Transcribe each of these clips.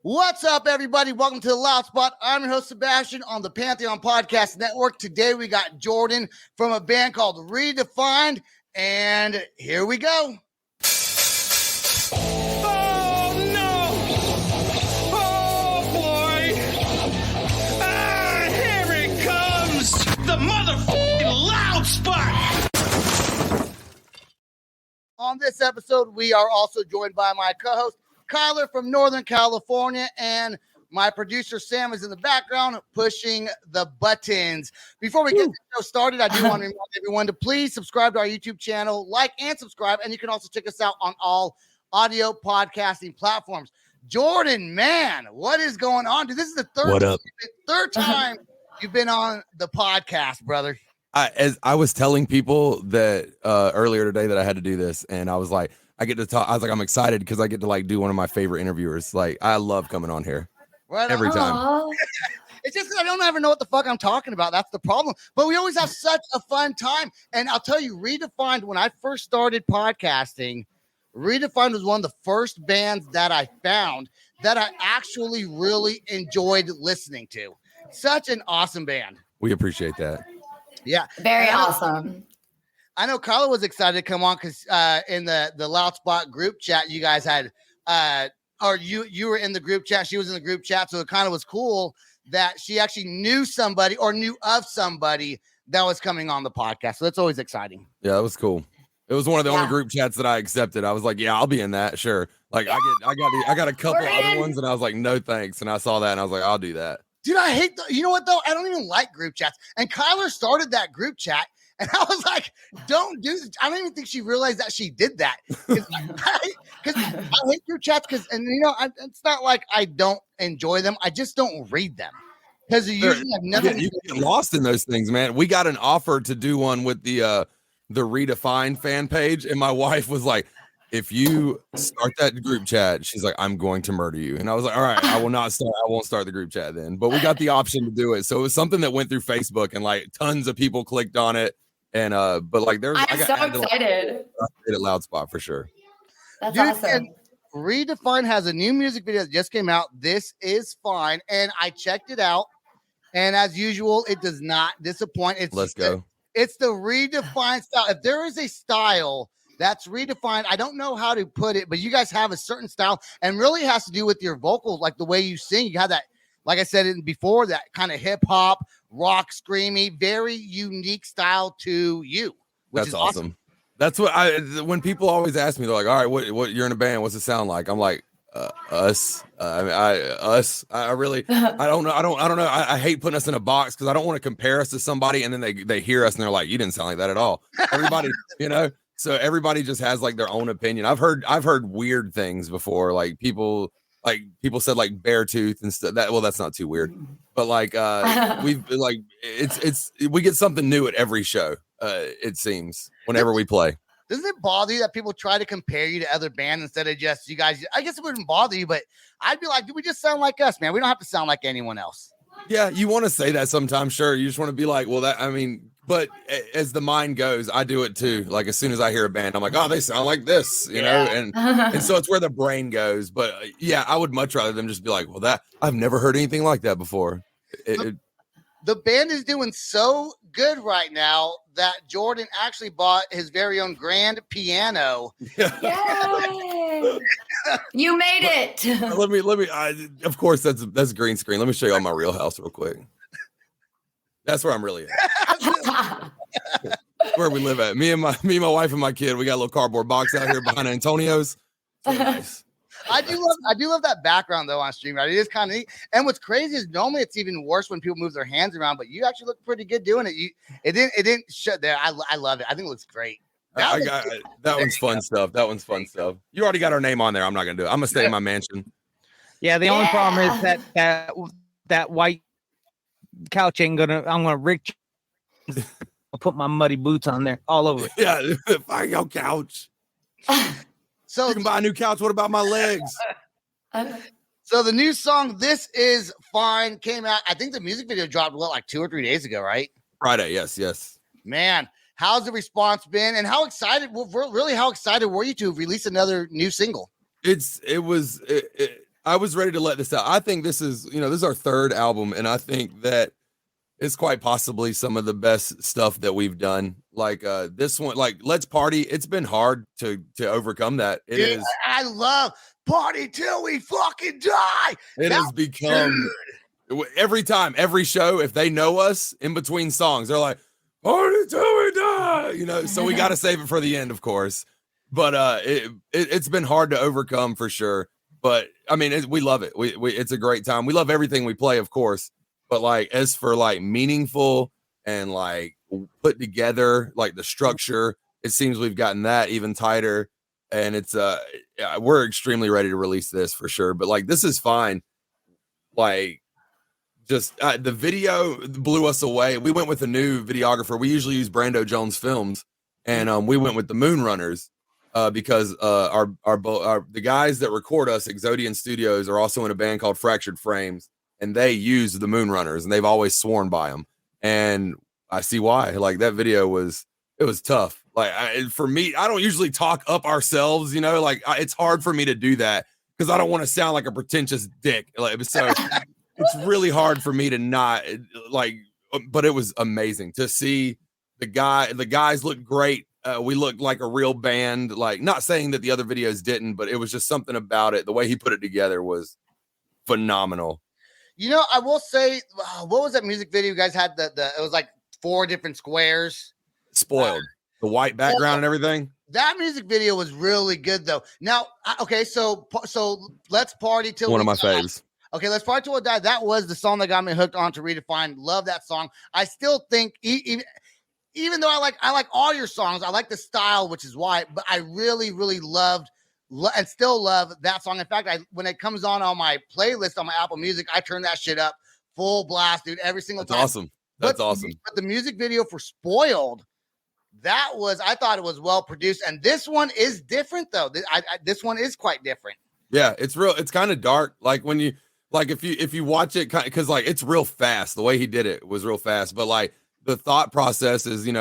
What's up, everybody? Welcome to the Loud Spot. I'm your host, Sebastian, on the Pantheon Podcast Network. Today, we got Jordan from a band called REdEFIND, and here we go. Oh, no! Oh, boy! Ah, here it comes! The motherfucking Loud Spot! On this episode, we are also joined by my co-host, Kyler from Northern California, and my producer Sam is in the background pushing the buttons. Before we get the show started, I do want to remind everyone to please subscribe to our YouTube channel, like and subscribe, and you can also check us out on all audio podcasting platforms. Jordan, man, what is going on? Dude, this is the third time you've been on the podcast, brother. As I was telling people that earlier today that I had to do this, and I was like, I get to talk. I was like, I'm excited because I get to like do one of my favorite interviewers. Like, I love coming on here every time. It's just I don't ever know what the fuck I'm talking about. That's the problem. But we always have such a fun time. And I'll tell you, REdEFIND, when I first started podcasting, REdEFIND was one of the first bands that I found that I actually really enjoyed listening to. Such an awesome band. We appreciate that. Yeah. Very awesome. I know Carla was excited to come on because in the Loud Spot group chat, you guys had or you were in the group chat. She was in the group chat. So it kind of was cool that she actually knew somebody or knew of somebody that was coming on the podcast. So that's always exciting. Yeah, that was cool. It was one of the only group chats that I accepted. I was like, yeah, I'll be in that. Sure. Like I got a couple other ones and I was like, no, thanks. And I saw that and I was like, I'll do that. Dude, I hate you know what though? I don't even like group chats. And Kyler started that group chat. And I was like, don't do this. I don't even think she realized that she did that. Because I hate group chats and you know, it's not like I don't enjoy them. I just don't read them. Because you usually have nothing. You get lost in those things, man. We got an offer to do one with the REdEFIND fan page. And my wife was like, if you start that group chat, she's like, I'm going to murder you. And I was like, all right, I won't start the group chat then. But we got the option to do it. So it was something that went through Facebook and like tons of people clicked on it. And but like there's I'm so excited. At Loud Spot for sure. That's awesome. REdEFIND has a new music video that just came out. This is fine. And I checked it out. And as usual, it does not disappoint. Let's go. It's the REdEFIND style. If there is a style that's REdEFIND, I don't know how to put it, but you guys have a certain style and really has to do with your vocals, like the way you sing. You have that, like I said before, that kind of hip hop, rock, screamy, very unique style to you. Which is awesome. That's what when people always ask me, they're like, all right, what you're in a band, what's it sound like? I'm like, us. Us. I really, I don't know. I don't know. I hate putting us in a box because I don't want to compare us to somebody and then they hear us and they're like, you didn't sound like that at all. Everybody, you know, so everybody just has like their own opinion. I've heard weird things before. Like people said like bear tooth and stuff. That's not too weird, but like we've like we get something new at every show. It seems whenever we play. Doesn't it bother you that people try to compare you to other bands instead of just you guys? I guess it wouldn't bother you, but I'd be like, do we just sound like us, man? We don't have to sound like anyone else. Yeah, you want to say that sometimes, sure. You just want to be like, well, but as the mind goes, I do it too. Like as soon as I hear a band, I'm like, oh, they sound like this, you know? And so it's where the brain goes. But yeah, I would much rather them just be like, well, I've never heard anything like that before. The band is doing so good right now that Jordan actually bought his very own grand piano. Yay! You made it. Let me. Of course, that's green screen. Let me show you on my real house real quick. That's where I'm really at. Where we live at. Me and my wife and my kid. We got a little cardboard box out here behind Antonio's. So nice. I do love that background though on stream. Right? It is kind of neat. And what's crazy is normally it's even worse when people move their hands around, but you actually look pretty good doing it. It didn't shut there. I love it. I think it looks great. That one's fun stuff. That one's fun stuff. You already got our name on there. I'm not gonna do it. I'm gonna stay in my mansion. Yeah, the only problem is that white couch ain't gonna. I'm gonna Rick. I'll put my muddy boots on there all over it. Yeah, fire your couch. So you can buy a new couch. What about my legs? So the new song "This Is Fine" came out. I think the music video dropped like 2 or 3 days ago, right? Friday. Yes. Man, how's the response been? And how excited? How excited were you to release another new single? I I was ready to let this out. I think this is, this is our third album, and I think that it's quite possibly some of the best stuff that we've done. Like this one, like Let's Party. It's been hard to overcome that. It is. I love Party Till We Fucking Die. It has become every time, every show, if they know us in between songs, they're like, Party Till We Die, so we got to save it for the end, of course. But it's been hard to overcome for sure. But I mean, we love it. We it's a great time. We love everything we play, of course. But like, as for like meaningful and like put together, like the structure, it seems we've gotten that even tighter. And it's we're extremely ready to release this for sure. But like, this is fine. Like, just the video blew us away. We went with a new videographer. We usually use Brando Jones Films, and we went with the Moonrunners because the guys that record us, Exodian Studios, are also in a band called Fractured Frames. And they use the Moonrunners, and they've always sworn by them. And I see why. Like, that video was tough. Like, for me, I don't usually talk up ourselves, like it's hard for me to do that because I don't want to sound like a pretentious dick. Like, so it's really hard for me to not like, but it was amazing to see the guys look great. We looked like a real band, like, not saying that the other videos didn't, but it was just something about it. The way he put it together was phenomenal. I will say, what was that music video you guys had? It was like 4 different squares. Spoiled. The white background and everything. That music video was really good, though. Now, okay, so Let's Party Till One of my Die. faves. Okay, Let's Party Till We Die. That was the song that got me hooked on to REdEFIND. Love that song. I still think, even though I like all your songs, I like the style, which is why, but I really, really loved and still love that song. In fact, when it comes on my playlist on my Apple Music, I turn that shit up full blast, dude, every single time. Awesome. That's awesome. But the music video for Spoiled, I thought it was well produced. And this one is different, though. This one is quite different. Yeah, it's kind of dark. Like when you, like if you watch it, because like it's real fast. The way he did it was real fast. But like the thought process is,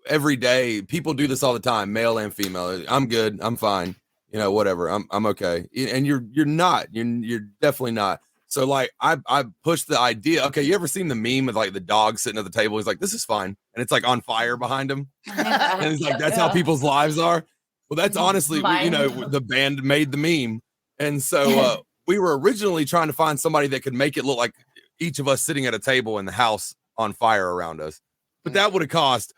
every day people do this all the time, male and female. I'm good. I'm fine. Whatever. I'm okay. And you're not. You're definitely not. So like I pushed the idea. Okay, you ever seen the meme of like the dog sitting at the table? He's like, this is fine. And it's like on fire behind him. And it's like, that's how people's lives are. Well, that's honestly, the band made the meme. And so we were originally trying to find somebody that could make it look like each of us sitting at a table in the house on fire around us. But that would have cost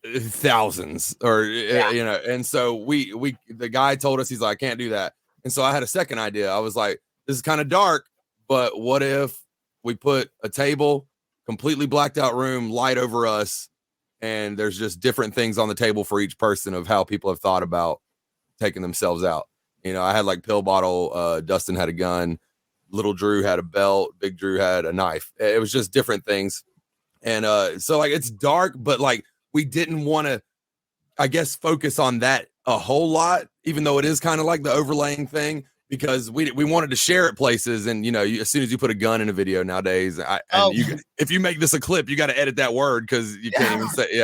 thousands and so the guy told us, he's like, I can't do that. And so I had a second idea. I was like, this is kind of dark, but what if we put a table, completely blacked out room, light over us, and there's just different things on the table for each person of how people have thought about taking themselves out. I had like pill bottle, Dustin had a gun, little Drew had a belt, big Drew had a knife. It was just different things. And so like it's dark, but like we didn't want to, I guess, focus on that a whole lot, even though it is kind of like the overlaying thing, because we wanted to share it places. And, as soon as you put a gun in a video nowadays, if you make this a clip, you got to edit that word because you can't even say,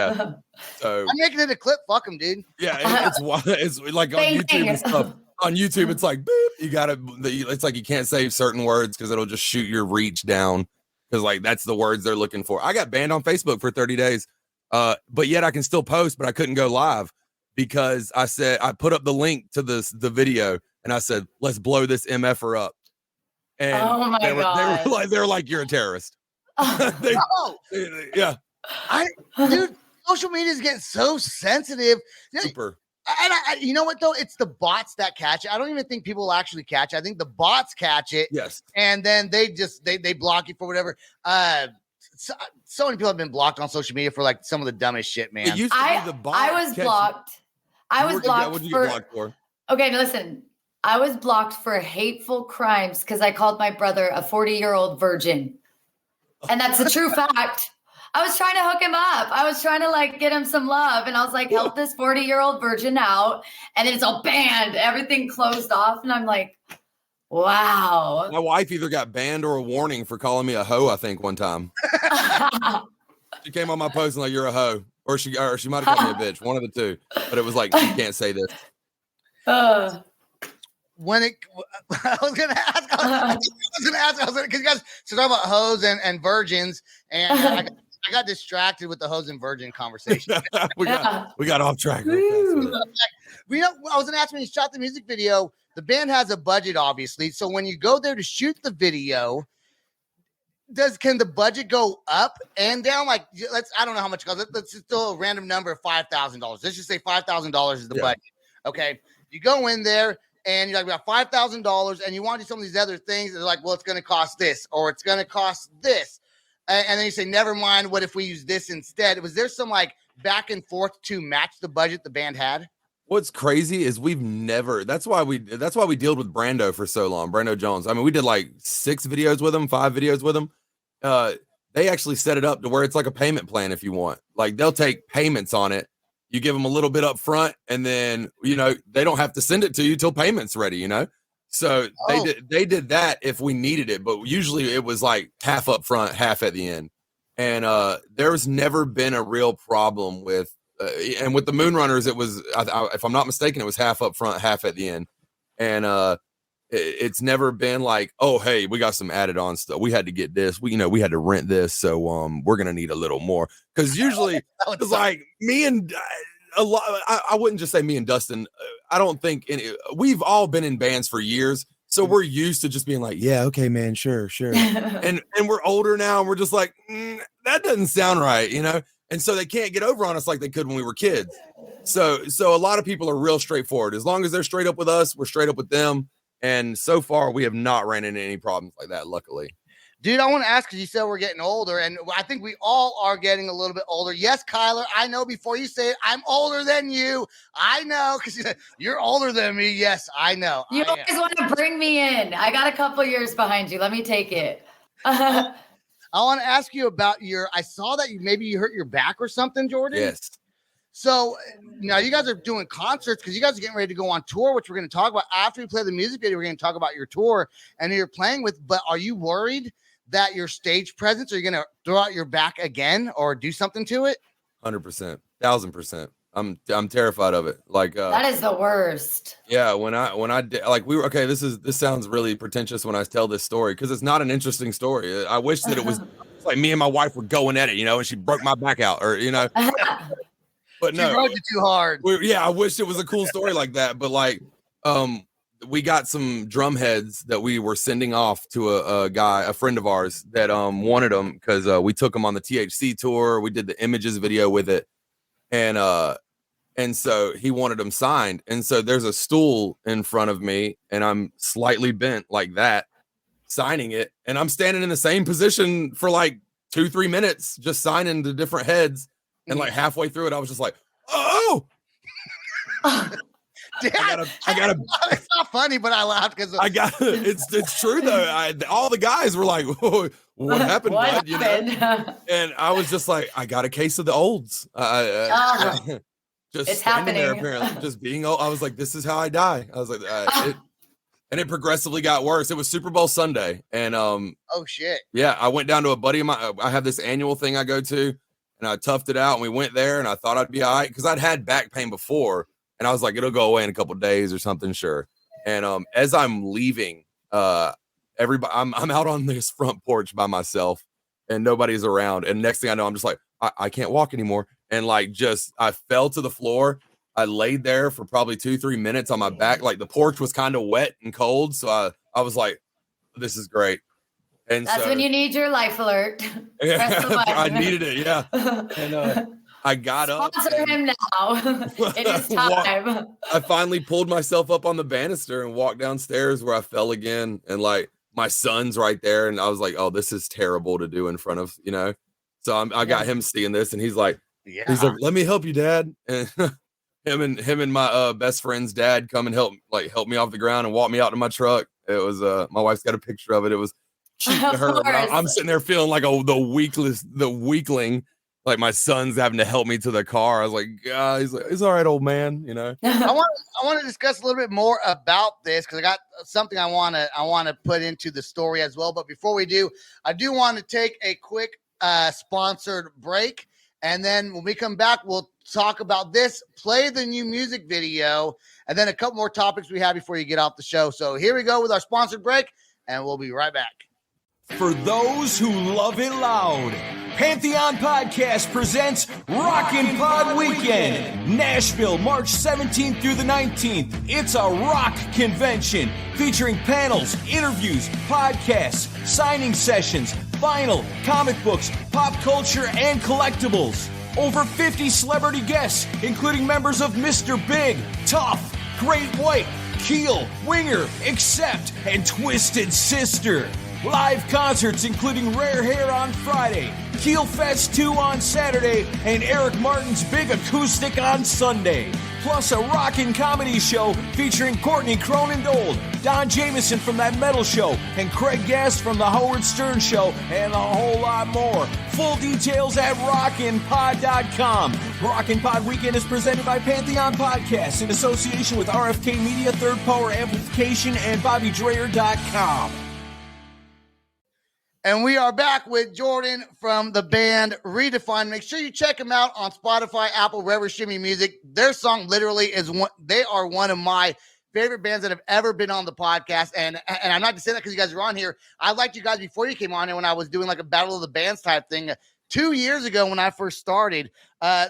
So I'm making it a clip. Fuck them, dude. Yeah, it's like on YouTube and stuff. On YouTube, it's like, boop, it's like you can't say certain words because it'll just shoot your reach down because like that's the words they're looking for. I got banned on Facebook for 30 days. But yet I can still post, but I couldn't go live because I put up the link to the video and I said, let's blow this MFer up. And oh my God. They were like, you're a terrorist. Yeah. Dude, social media is getting so sensitive. Super. And you know what though? It's the bots that catch it. I don't even think people will actually catch it. I think the bots catch it. Yes. And then they block you for whatever. So many people have been blocked on social media for like some of the dumbest shit, man. It used to be the bot. I was blocked. I was blocked. What did you get blocked for? Okay, now listen. I was blocked for hateful crimes because I called my brother a 40-year-old virgin. And that's a true fact. I was trying to hook him up. I was trying to like get him some love. And I was like, help this 40-year-old virgin out. And then it's all banned. Everything closed off. And I'm like, wow. My wife either got banned or a warning for calling me a hoe, I think, one time. She came on my post and like, you're a hoe. Or she might have called me a bitch. One of the two. But it was like, you can't say this. when it, I was gonna ask, because you guys so talk about hoes and virgins, and I got distracted with the hoes and virgin conversation. we got off track. Real fast with it. I was gonna ask when you shot the music video. The band has a budget, obviously. So when you go there to shoot the video, can the budget go up and down? Like, I don't know how much it costs. Let's just throw a random number of $5,000. Let's just say $5,000 is the budget. Okay, you go in there and you're like, we got $5,000, and you want to do some of these other things. They're like, well, it's going to cost this, or it's going to cost this, and then you say, never mind. What if we use this instead? Was there some like back and forth to match the budget the band had? What's crazy is we've never. That's why we dealt with Brando for so long. Brando Jones. I mean, we did like 5 videos with him. They actually set it up to where it's like a payment plan. If you want, like, they'll take payments on it. You give them a little bit up front, and then they don't have to send it to you till payment's ready. So they did that if we needed it, but usually it was like half up front, half at the end. And there's never been a real problem with. And with the Moonrunners, it was, if I'm not mistaken, it was half up front, half at the end. And it's never been like, oh, hey, we got some added on stuff. We had to get this. We had to rent this, so we're gonna need a little more. Because usually it's like me and a lot. I wouldn't just say me and Dustin. I don't think we've all been in bands for years, so we're used to just being like, yeah, okay, man, sure. and we're older now, and we're just like, that doesn't sound right, And so they can't get over on us like they could when we were kids. So a lot of people are real straightforward. As long as they're straight up with us, we're straight up with them. And so far, we have not ran into any problems like that, luckily. Dude, I want to ask, because you said we're getting older, and I think we all are getting a little bit older. Yes, Kyler, I know before you say it, I'm older than you. I know, because you're older than me. Yes, I know. You always want to bring me in. I got a couple years behind you. Let me take it. I want to ask you about I saw that you hurt your back or something, Jordan. Yes. So now you guys are doing concerts because you guys are getting ready to go on tour, which we're going to talk about after we play the music video. We're going to talk about your tour and who you're playing with. But are you worried that your stage presence, are you going to throw out your back again or do something to it? 100%, 1,000%. I'm terrified of it. Like that is the worst. Yeah, when I did, like, we were okay. This sounds really pretentious when I tell this story because it's not an interesting story. I wish that it was like me and my wife were going at it, and she broke my back out, or But no, she broke it too hard. I wish it was a cool story like that. But like, we got some drum heads that we were sending off to a friend of ours that wanted them because we took them on the THC tour. We did the Images video with it, and so he wanted them signed. And so there's a stool in front of me, and I'm slightly bent like that, signing it, and I'm standing in the same position for like 2-3 minutes, just signing the different heads. And like halfway through it, I was just like, oh. Dad, I gotta. It's not funny, but I laughed because it's true though. All the guys were like, "Whoa, what happened, bud?" And I was just like, I got a case of the olds. Just it's standing happening. there, apparently, just being old. I was like, this is how I die. I was like, and it progressively got worse. It was Super Bowl Sunday, and oh shit, yeah, I went down to a buddy of mine. I have this annual thing I go to, and I toughed it out, and we went there, and I thought I'd be all right because I'd had back pain before. And I was like, it'll go away in a couple of days or something, sure. And as I'm leaving, everybody, I'm out on this front porch by myself, and nobody's around. And next thing I know, I'm just like, I can't walk anymore. And like, I fell to the floor. I laid there for probably 2-3 minutes on my back. Like the porch was kind of wet and cold, so I was like, this is great. And that's when you need your life alert. I needed it, yeah. And I got up. Sponsor him now. It is time. I finally pulled myself up on the banister and walked downstairs where I fell again. And like my son's right there. And I was like, oh, this is terrible to do in front of, So I got him seeing this, and he's like, let me help you, Dad. And him and my best friend's dad come and help me off the ground and walk me out to my truck. It was my wife's got a picture of it. It was cute to her. I'm sitting there feeling like the weakling. Like my son's having to help me to the car. I was like, he's like, it's all right, old man. I want to discuss a little bit more about this because I got something I want to put into the story as well. But before we do, I do want to take a quick sponsored break. And then when we come back, we'll talk about this, play the new music video, and then a couple more topics we have before you get off the show. So here we go with our sponsored break, and we'll be right back. For those who love it loud, Pantheon Podcast presents Rockin' Pod Weekend, Nashville, March 17th through the 19th. It's a rock convention featuring panels, interviews, podcasts, signing sessions, vinyl, comic books, pop culture, and collectibles. Over 50 celebrity guests, including members of Mr. Big, Tough, Great White, Keel, Winger, Accept, and Twisted Sister. Live concerts including Rare Hair on Friday, Keel Fest 2 on Saturday, and Eric Martin's Big Acoustic on Sunday. Plus a rockin' comedy show featuring Courtney Cronin-Dold, Don Jameson from That Metal Show, and Craig Gass from The Howard Stern Show, and a whole lot more. Full details at rockinpod.com. Rockin' Pod Weekend is presented by Pantheon Podcasts in association with RFK Media, Third Power Amplification, and BobbyDreyer.com. And we are back with Jordan from the band REdEFIND. Make sure you check them out on Spotify, Apple, wherever streaming music. Their song literally is one. They are one of my favorite bands that have ever been on the podcast. And I'm not just saying that because you guys are on here. I liked you guys before you came on here when I was doing like a battle of the bands type thing 2 years ago when I first started.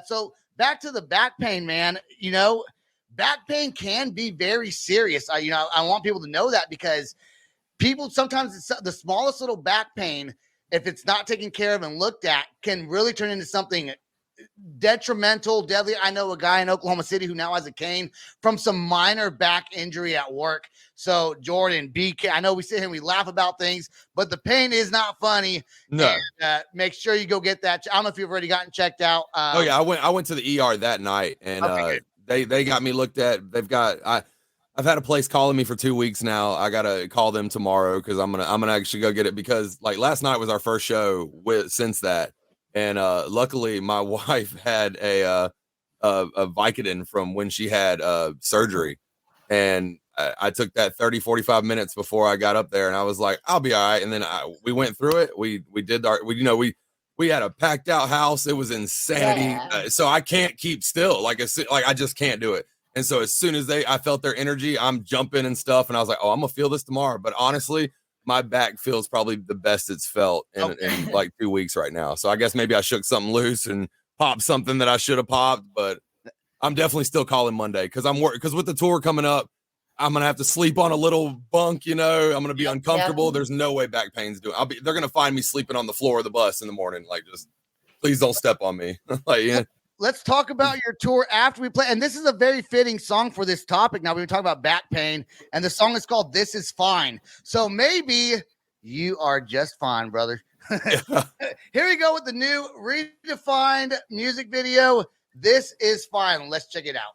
So back to the back pain, man. You know, back pain can be very serious. I want people to know that because people sometimes it's the smallest little back pain, if it's not taken care of and looked at, can really turn into something detrimental, deadly. I know a guy in Oklahoma City who now has a cane from some minor back injury at work. So Jordan, I know we sit here and we laugh about things, but the pain is not funny. No. And, make sure you go get that. I don't know if you've already gotten checked out. Oh yeah, I went to the ER that night, and they got me looked at. I've had a place calling me for 2 weeks now. I gotta call them tomorrow because I'm gonna actually go get it, because like last night was our first show since that, and luckily my wife had a Vicodin from when she had surgery, and I took that 30-45 minutes before I got up there, and I was like, I'll be all right. And then we went through it. We had a packed out house. It was insanity. Yeah. So I can't keep still. I just can't do it. And so as soon as I felt their energy, I'm jumping and stuff. And I was like, oh, I'm going to feel this tomorrow. But honestly, my back feels probably the best it's felt in like 2 weeks right now. So I guess maybe I shook something loose and popped something that I should have popped. But I'm definitely still calling Monday because because with the tour coming up, I'm going to have to sleep on a little bunk, I'm going to be uncomfortable. There's no way back pain's doing. They're going to find me sleeping on the floor of the bus in the morning. Like, just please don't step on me. Let's talk about your tour after we play. And this is a very fitting song for this topic. Now, we're talking about back pain, and the song is called This Is Fine. So maybe you are just fine, brother. Here we go with the new REdEFIND music video. This Is Fine. Let's check it out.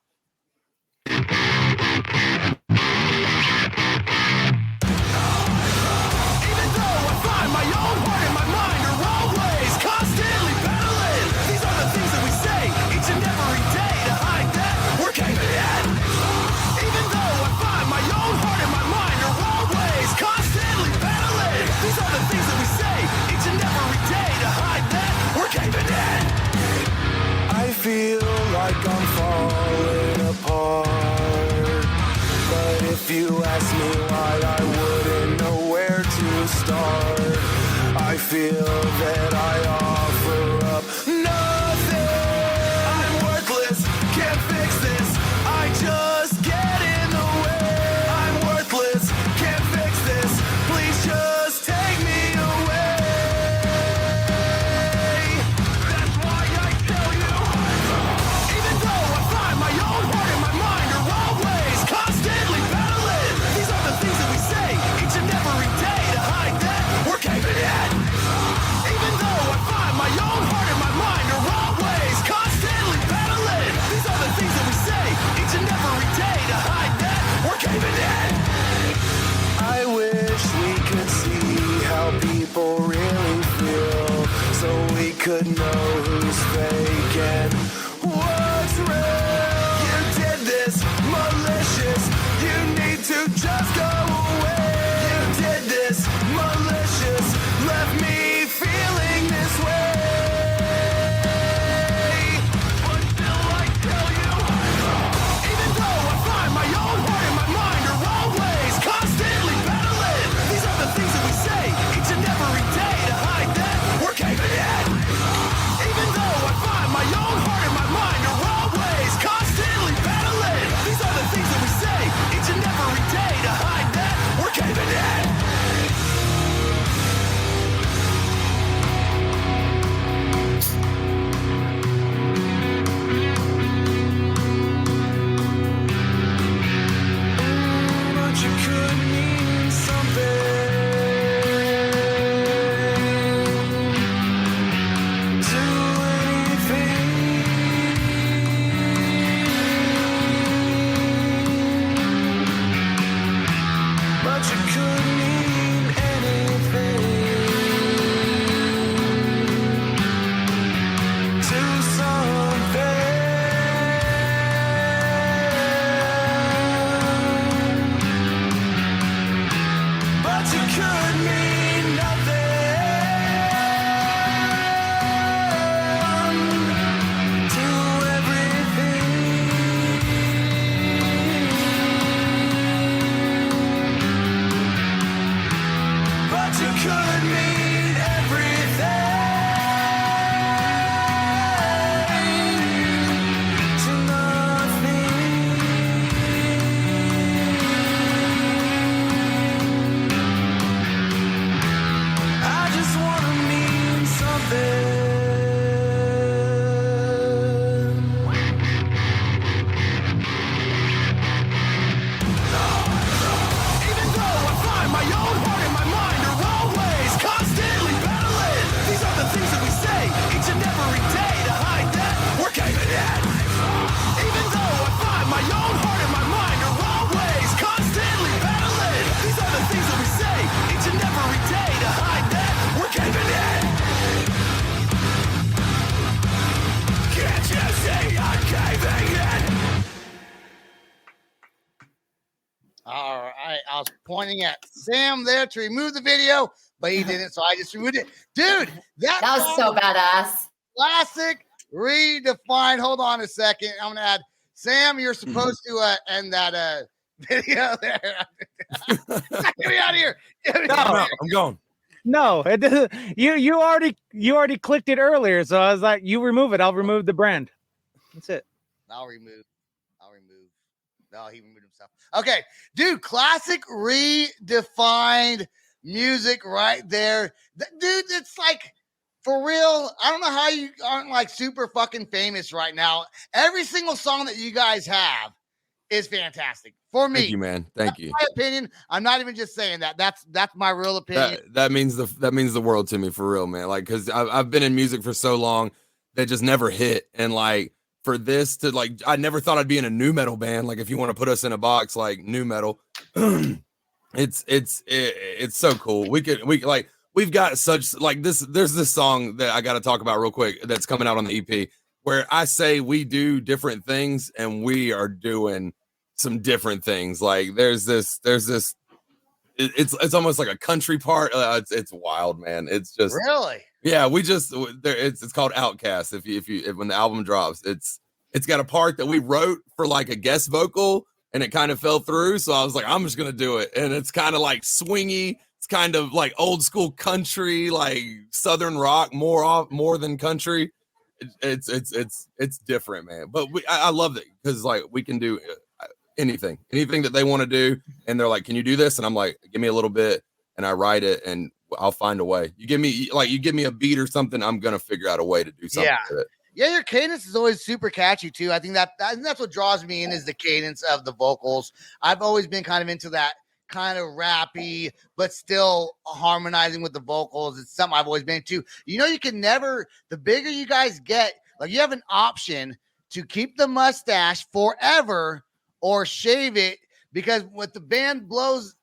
Feel like I'm falling apart, but if you ask me why, I wouldn't know where to start. I feel that I offer up nothing. I'm worthless, can't fix this. I just get in the way. I'm worthless, can't fix this. Please just take me away. That's why I tell you. Even though I find my own heart and my mind are always constantly battling. These are the things that we say each and every day to hide that we're caving in. Even though I find my own heart and my mind you could mean everything to nothing. I just wanna mean something. Even though I find my own heart and my mind are always constantly battling, these are the things that we say each and every day to hide that we're caving in. Even though I find my own heart and my mind are always constantly battling, these are the things that we say each and every day to hide that we're caving in. Can't you see I'm caving in? All right, I was pointing at Sam there to remove the video, but he didn't, so I just removed it. Dude, That was so badass. classic redefined. Hold on a second. I'm gonna add Sam. You're supposed to end that video there. Get me out of here. Get me out of here. I'm going. No, it doesn't. You already clicked it earlier, so I was like, you remove it, I'll remove the brand. That's it. I'll remove. No, he removed himself. Okay, dude, classic redefined music right there. Dude, it's like for real. I don't know how you aren't like super fucking famous right now. Every single song that you guys have is fantastic for me. Thank you, man. Thank you. My opinion. I'm not even just saying that. That's my real opinion. That means the world to me, for real, man. Like, because I've been in music for so long that just never hit, and like for this to like, I never thought I'd be in a new metal band. Like, if you want to put us in a box like new metal, it's so cool. We've got such like this. There's this song that I got to talk about real quick that's coming out on the EP where I say we do different things and we are doing some different things. Like there's this it's almost like a country part. It's wild, man. It's just Really? yeah. It's called Outcast. If when the album drops, it's got a part that we wrote for like a guest vocal and it kind of fell through. So I was like, I'm just gonna do it, and it's kind of like swingy. It's kind of like old school country, like Southern rock, more than country. It's different, man. But I love it because like we can do anything that they want to do, and they're like, can you do this? And I'm like, give me a little bit, and I write it, and I'll find a way. You give me a beat or something, I'm gonna figure out a way to do something with it. Yeah, your cadence is always super catchy too. I think that's what draws me in is the cadence of the vocals. I've always been kind of into that kind of rappy, but still harmonizing with the vocals. It's something I've always been into. You know, you can never, the bigger you guys get, like you have an option to keep the mustache forever or shave it, because with the band blows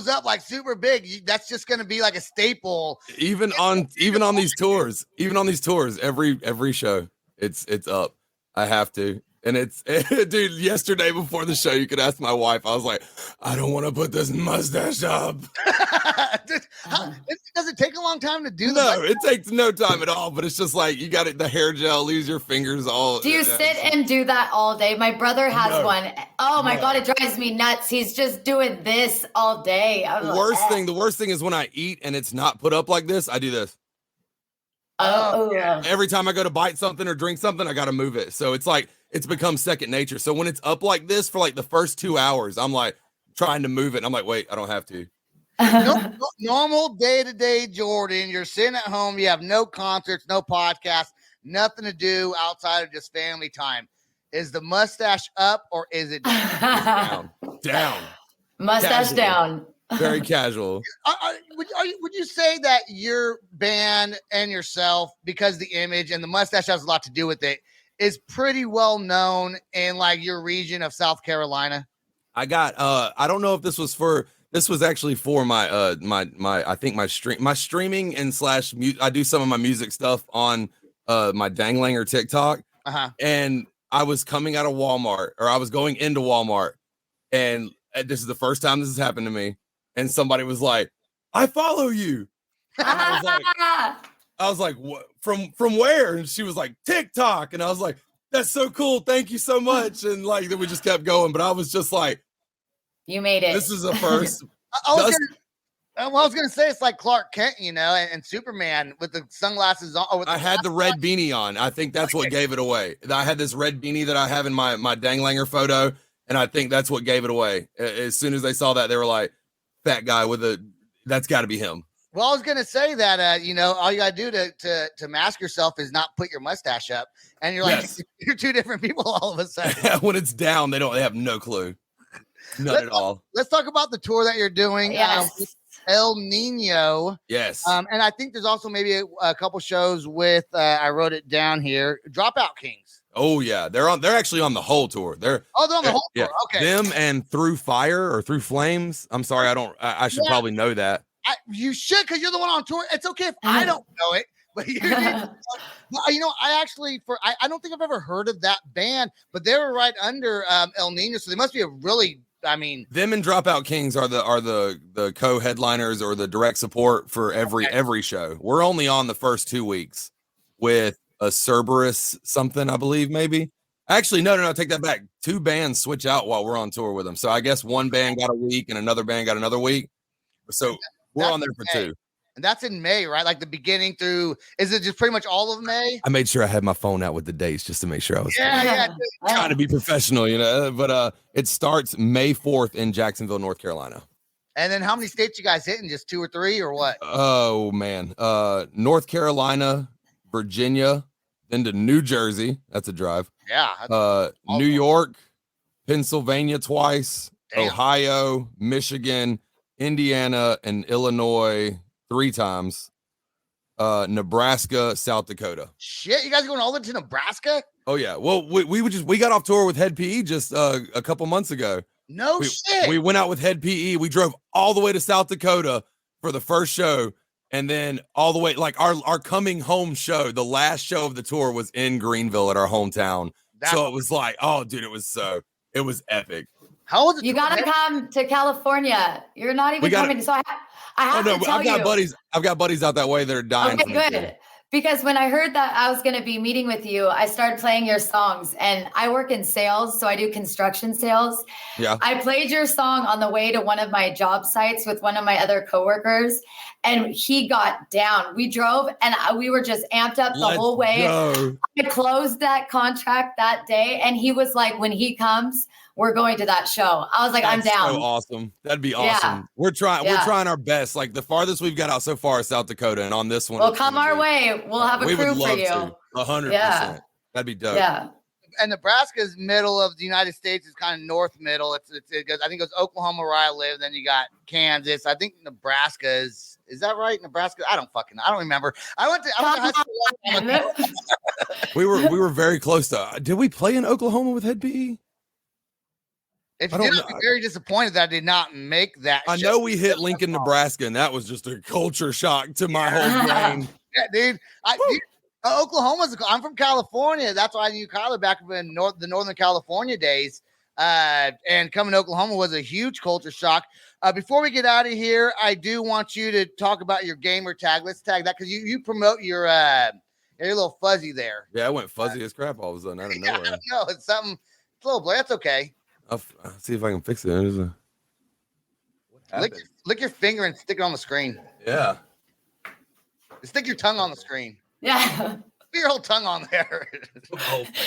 up like super big, that's just going to be like a staple. Even on these tours, every show, it's up. I have to. And it's dude, yesterday before the show, you could ask my wife. I was like, I don't want to put this mustache up. Does it take a long time to do No, it takes no time at all. But it's just like you got it, the hair gel, leaves your fingers all. Do you sit and do that all day? My brother has one. Oh my God, it drives me nuts. He's just doing this all day. The worst thing is when I eat and it's not put up like this, I do this. Oh, yeah. Every time I go to bite something or drink something, I got to move it. So it's like, it's become second nature. So when it's up like this for like the first 2 hours, I'm like trying to move it. And I'm like, wait, I don't have to. Normal day-to-day Jordan, you're sitting at home, you have no concerts, no podcasts, nothing to do outside of just family time. Is the mustache up or is it down? Down. Mustache casual. Down. Very casual. Would you say that your band and yourself, because the image and the mustache has a lot to do with it, is pretty well known in like your region of South Carolina? I got I don't know if this was actually for my I think my streaming and slash I do some of my music stuff on my Danglanger TikTok. And I was coming out of Walmart, or I was going into Walmart, and this is the first time this has happened to me. And somebody was like, I follow you. I was like, what? From where? And she was like, TikTok. And I was like, that's so cool. Thank you so much. And like, then we just kept going. But I was just like, you made it. This is a first. Well, I was gonna say it's like Clark Kent, and Superman with the sunglasses on. I had the red beanie on. I think that's what gave it away. I had this red beanie that I have in my Danglanger photo, and I think that's what gave it away. As soon as they saw that, they were like, "Fat guy with that's got to be him." Well, I was gonna say that all you gotta do to mask yourself is not put your mustache up, and you're like you're two different people all of a sudden. When it's down, they have no clue, none at all. Let's talk about the tour that you're doing. Yes. El Nino. Yes. And I think there's also maybe a couple shows with I wrote it down here. Dropout Kings. Oh yeah, they're actually on the whole tour. They're on the whole tour. Okay. Them and Through Fire or Through Flames. I'm sorry, I should probably know that. You should, because you're the one on tour. It's okay if I don't know it, but I actually I don't think I've ever heard of that band, but they were right under El Nino, so they must be a really. Them and Dropout Kings are the co-headliners or the direct support for every show. We're only on the first 2 weeks with a Cerberus something, I believe, maybe. Actually, no, take that back. 2 bands switch out while we're on tour with them. So I guess one band got a week and another band got another week. So we're on there for 2. And that's in May, right? Like the beginning through, is it just pretty much all of May? I made sure I had my phone out with the dates just to make sure I was trying to be professional, but it starts May 4th in Jacksonville, North Carolina. And then how many states you guys hitting? Just 2 or 3 or what? Oh man. North Carolina, Virginia, then to New Jersey. That's a drive. Yeah. New York, Pennsylvania twice, Damn. Ohio, Michigan, Indiana, and Illinois 3 times. Nebraska, South Dakota. Shit, you guys going all the way to Nebraska? Oh yeah. Well, we got off tour with Head PE just a couple months ago. No shit. We went out with Head PE. We drove all the way to South Dakota for the first show, and then all the way like our coming home show. The last show of the tour was in Greenville at our hometown. So it was like, oh dude, it was epic. How was it? You gotta come to California. You're not even coming. So I have to tell you. I've got buddies out that way that are dying. Okay, good. Because when I heard that I was going to be meeting with you, I started playing your songs, and I work in sales. So I do construction sales. Yeah. I played your song on the way to one of my job sites with one of my other coworkers, and he got down. We drove and we were just amped up the whole way. I closed that contract that day, and he was like, when he comes, we're going to that show. I was like, I'm down. So awesome. That'd be awesome. Yeah. We're trying our best. Like the farthest we've got out so far is South Dakota. And on this one, well, come our way. We'll have a crew for you. 100%. Yeah. That'd be dope. Yeah. And Nebraska's middle of the United States is kind of north middle. It goes, I think it goes Oklahoma where I live. Then you got Kansas. I think Nebraska is that right? Nebraska? I don't remember. I went to high school. we were very close to. Did we play in Oklahoma with Head PE? If you did, I'd be very disappointed that I did not make that. I know we hit Lincoln, Nebraska, and that was just a culture shock to my whole brain. Yeah, dude. Oklahoma's. I'm from California. That's why I knew Kyler back in the Northern California days. And coming to Oklahoma was a huge culture shock. Before we get out of here, I do want you to talk about your gamer tag. Let's tag that because you promote your little fuzzy there. Yeah, I went fuzzy as crap all of a sudden. I don't know. No, it's something. It's a little blur. That's okay. I'll see if I can fix it. Lick your finger and stick it on the screen. Yeah. Stick your tongue on the screen. Yeah. Put your whole tongue on there.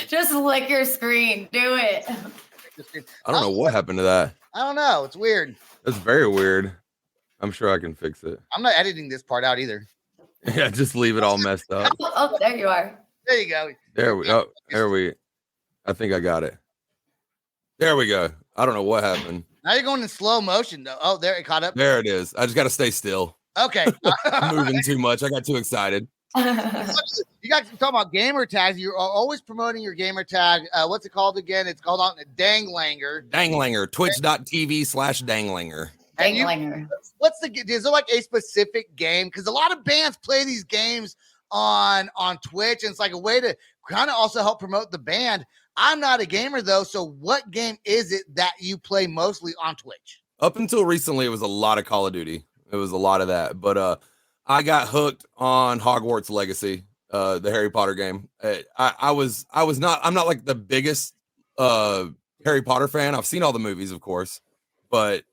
Just lick your screen. Do it. I don't know what happened to that. I don't know. It's weird. That's very weird. I'm sure I can fix it. I'm not editing this part out either. Yeah, just leave it all messed up. Oh, there you are. There you go. There we. I think I got it. There we go. I don't know what happened. Now you're going in slow motion, though. Oh, there it caught up. There it is. I just got to stay still. Okay. I'm moving too much. I got too excited. You guys talking about gamer tags. You're always promoting your gamer tag. What's it called again? It's called on Danglanger. Danglanger. Twitch.tv/Danglanger. Danglanger. Is there like a specific game? Because a lot of bands play these games on Twitch, and it's like a way to kind of also help promote the band. I'm not a gamer though, so what game is it that you play mostly on Twitch? Up until recently, it was a lot of Call of Duty. It was a lot of that, but I got hooked on Hogwarts Legacy, the Harry Potter game. I'm not like the biggest Harry Potter fan. I've seen all the movies, of course, but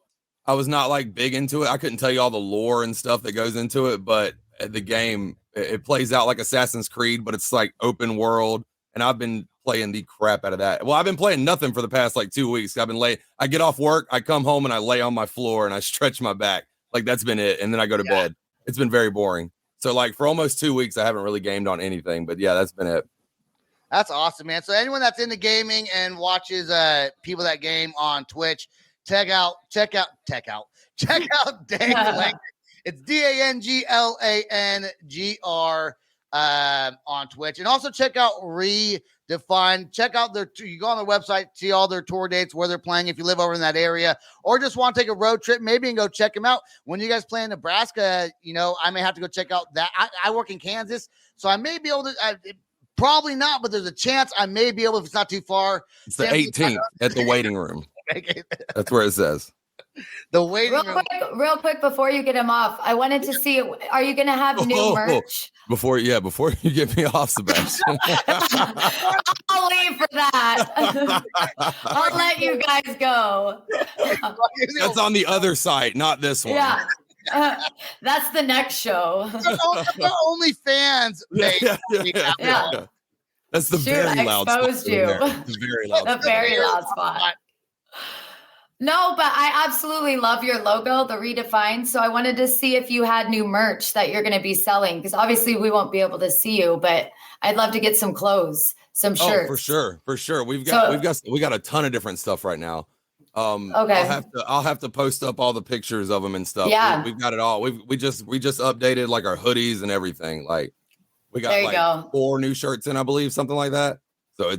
I was not like big into it. I couldn't tell you all the lore and stuff that goes into it, but the game, it plays out like Assassin's Creed, but it's like open world. And I've been playing the crap out of that. Well, I've been playing nothing for the past like 2 weeks. I get off work, I come home and I lay on my floor and I stretch my back. Like that's been it. And then I go to bed. It's been very boring. So like for almost 2 weeks, I haven't really gamed on anything, but yeah, that's been it. That's awesome, man. So anyone that's into gaming and watches people that game on Twitch, check out Dang Langr. It's DANGLANGR on Twitch. And also check out REdEFIND. Check out you go on their website, see all their tour dates, where they're playing if you live over in that area, or just want to take a road trip maybe and go check them out. When you guys play in Nebraska, I may have to go check out that. I work in Kansas, so I may be able to probably not, but there's a chance I may be able, if it's not too far. It's the 18th at the waiting room. That's where it says. The waiting room. Real quick before you get him off, I wanted to see, are you going to have new merch? Before you get me off, Sebastian. I'll leave for that. I'll let you guys go. That's on the other side, not this one. Yeah. That's the next show. The only fans. Yeah. That's the very loud spot. Exposed you. It's very loud. The very loud spot. No, but I absolutely love your logo, the REdEFIND. So I wanted to see if you had new merch that you're going to be selling, because obviously we won't be able to see you, but I'd love to get some clothes, some shirts. Oh, for sure. We got a ton of different stuff right now. Okay. I'll have to post up all the pictures of them and stuff. Yeah. We've got it all. We just updated like our hoodies and everything. Like we got 4 new shirts in, I believe, something like that. So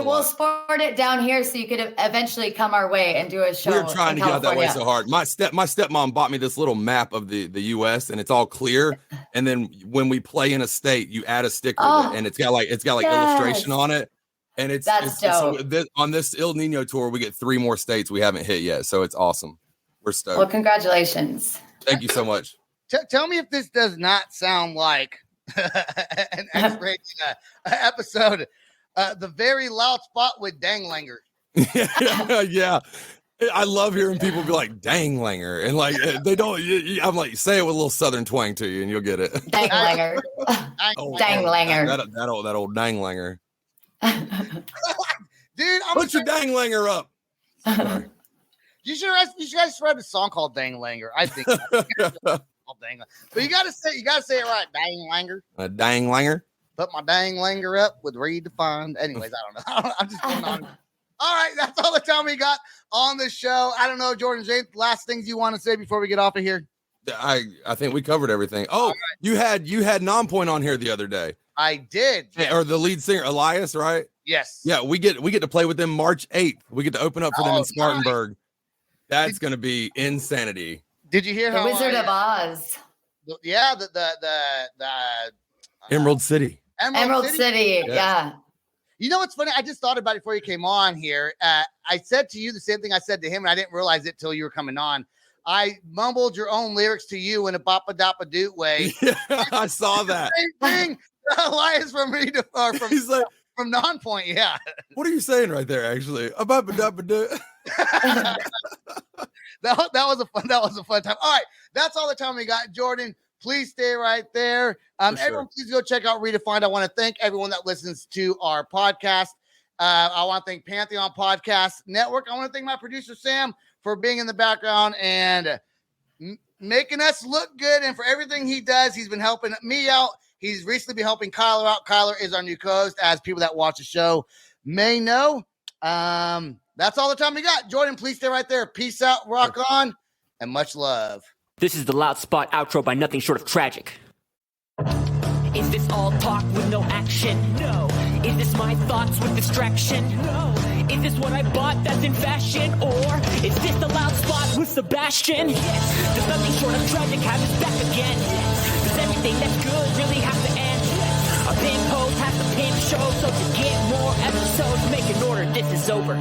we'll sport it down here so you could eventually come our way and do a show. We're trying to get out that way so hard. My stepmom bought me this little map of the US, and it's all clear. And then when we play in a state, you add a sticker and it's got illustration on it. And it's dope. So on this El Nino tour, we get 3 more states we haven't hit yet. So it's awesome. We're stoked. Well, congratulations. Thank you so much. Tell me if this does not sound like an X-rated episode. The very loud spot with Dang Langr. Yeah. I love hearing people be like, Dang Langr. And like, they don't, I'm like, say it with a little Southern twang to you and you'll get it. Dang Langr. Dang Langr. That old Dang Langr. Dude, put your Dang Langr up. You guys read a song called Dang Langr. I think. But you gotta say it right. Dang Langr. Dang Langr. Put my dang Langr up with REdEFIND. Anyways, I don't know. I'm just going on. All right, that's all the time we got on the show. I don't know, Jordan, James, last things you want to say before we get off of here? I think we covered everything. Oh, right. you had Nonpoint on here the other day. I did. Or the lead singer, Elias, right? Yes. Yeah, we get to play with them March 8th. We get to open up for them in Spartanburg. That's going to be insanity. Did you hear the Wizard of Oz? Yeah, the Emerald City. Emerald City. Yeah. You know what's funny? I just thought about it before you came on here. I said to you the same thing I said to him, and I didn't realize it till you were coming on. I mumbled your own lyrics to you in a boppa doppa doot way. Yeah, I saw that. Same thing. Elias from Nonpoint. Yeah. What are you saying right there? Actually, a boppa doppa doot. That was a fun time. All right, that's all the time we got. Jordan, please stay right there. Everyone, please go check out REdEFIND. I want to thank everyone that listens to our podcast. I want to thank Pantheon Podcast Network. I want to thank my producer, Sam, for being in the background and making us look good. And for everything he does, he's been helping me out. He's recently been helping Kyler out. Kyler is our new co-host, as people that watch the show may know. That's all the time we got. Jordan, please stay right there. Peace out, rock on, and much love. This is the Loud Spot outro by Nothing Short of Tragic. Is this all talk with no action? No. Is this my thoughts with distraction? No. Is this what I bought that's in fashion? Or is this the Loud Spot with Sebastian? Yes. Does Nothing Short of Tragic have his back again? Yes. Does everything that's good really have to end? Yes. A pimp host has to pimp show, so to get more episodes, make an order, this is over.